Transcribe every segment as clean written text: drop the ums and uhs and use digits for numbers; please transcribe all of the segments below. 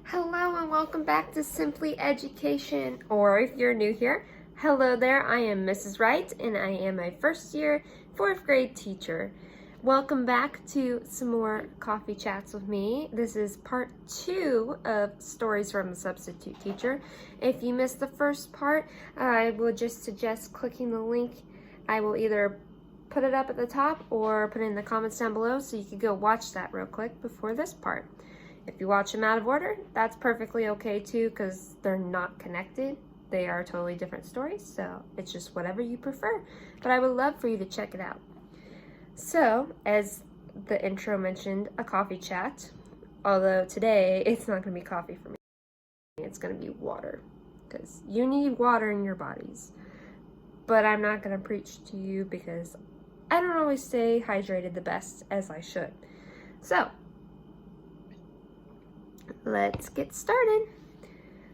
Hello and welcome back to Simply Education, or if you're new here, hello there, I am Mrs. Wright and I am a first year 4th grade teacher. Welcome back to some more coffee chats with me. This is part 2 of Stories from a Substitute Teacher. If you missed the first part, I would just suggest clicking the link. I will either put it up at the top or put it in the comments down below so you can go watch that real quick before this part. If you watch them out of order, that's perfectly okay too, because they're not connected. They are totally different stories, so it's just whatever you prefer. But I would love for you to check it out. So, as the intro mentioned, a coffee chat. Although today, it's not going to be coffee for me. It's going to be water, because you need water in your bodies. But I'm not going to preach to you because I don't always stay hydrated the best as I should. So, let's get started.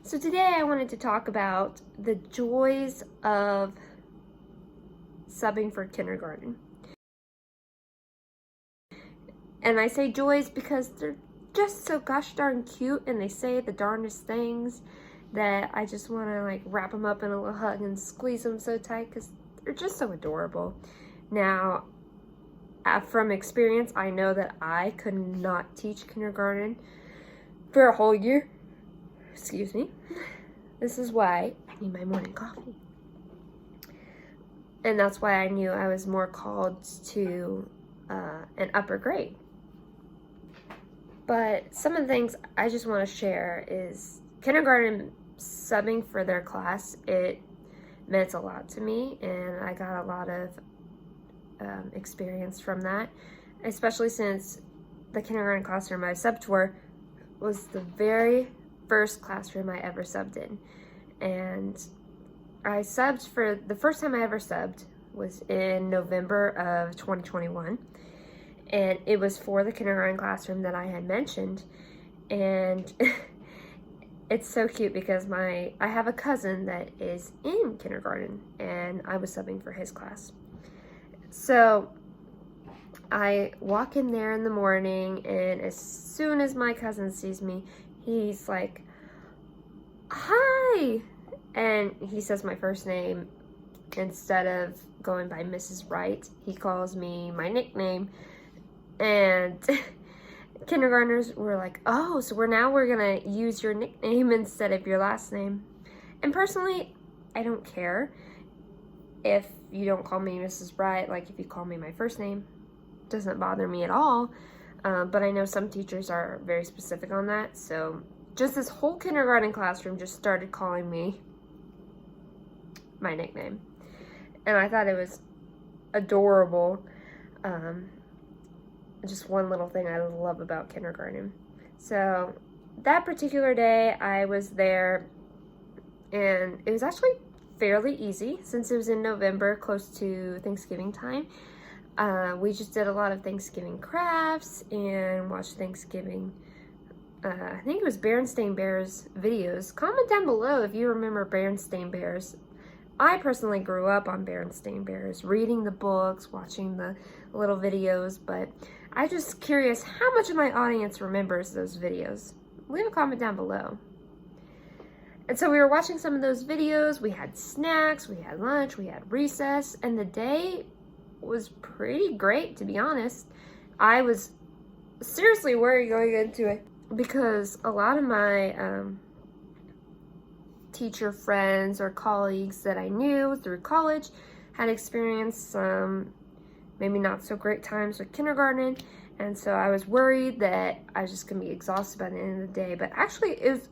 So today I wanted to talk about the joys of subbing for kindergarten. And I say joys because they're just so gosh darn cute and they say the darndest things that I just want to like wrap them up in a little hug and squeeze them so tight because they're just so adorable. Now, from experience, I know that I could not teach kindergarten for a whole year. Excuse me. This is why I need my morning coffee. And that's why I knew I was more called to an upper grade. But some of the things I just want to share is kindergarten subbing for their class. It meant a lot to me, and I got a lot of experience from that, especially since the kindergarten classroom I subbed for was the very first classroom I ever subbed in. And I subbed for, the first time I ever subbed was in November of 2021. And it was for the kindergarten classroom that I had mentioned. And it's so cute because I have a cousin that is in kindergarten and I was subbing for his class. So I walk in there in the morning, and as soon as my cousin sees me, he's like, "Hi!" And he says my first name instead of going by Mrs. Wright. He calls me my nickname. And kindergartners were like, "Oh, so we're gonna use your nickname instead of your last name." And personally, I don't care if you don't call me Mrs. Wright. Like, if you call me my first name, doesn't bother me at all, but I know some teachers are very specific on that. So just this whole kindergarten classroom just started calling me my nickname, and I thought it was adorable. Just one little thing I love about kindergarten. So that particular day I was there, and it was actually fairly easy since it was in November, close to Thanksgiving time. We just did a lot of Thanksgiving crafts and watched Thanksgiving, I think it was Berenstain Bears videos. Comment down below if you remember Berenstain Bears. I personally grew up on Berenstain Bears, reading the books, watching the little videos, but I'm just curious how much of my audience remembers those videos. Leave a comment down below. And so we were watching some of those videos, we had snacks, we had lunch, we had recess, and the day was pretty great, to be honest. I was seriously worried going into it because a lot of my teacher friends or colleagues that I knew through college had experienced some maybe not so great times with kindergarten, And so I was worried that I was just gonna be exhausted by the end of the day, but actually it was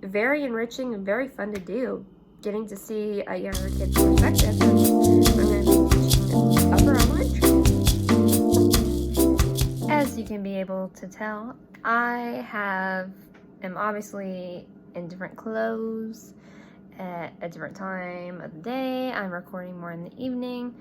very enriching and very fun to do, getting to see a younger kid's perspective. I'm gonna be teaching upper elementary. As you can be able to tell, I am obviously in different clothes at a different time of the day. I'm recording more in the evening.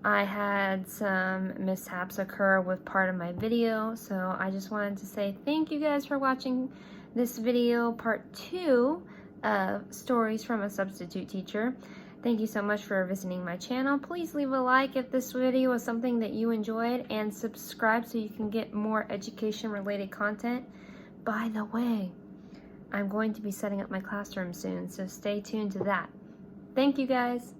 I had some mishaps occur with part of my video, so I just wanted to say thank you guys for watching this video, part 2 of Stories from a Substitute Teacher. Thank you so much for visiting my channel. Please leave a like if this video was something that you enjoyed, and subscribe so you can get more education-related content. By the way, I'm going to be setting up my classroom soon, so stay tuned to that. Thank you guys.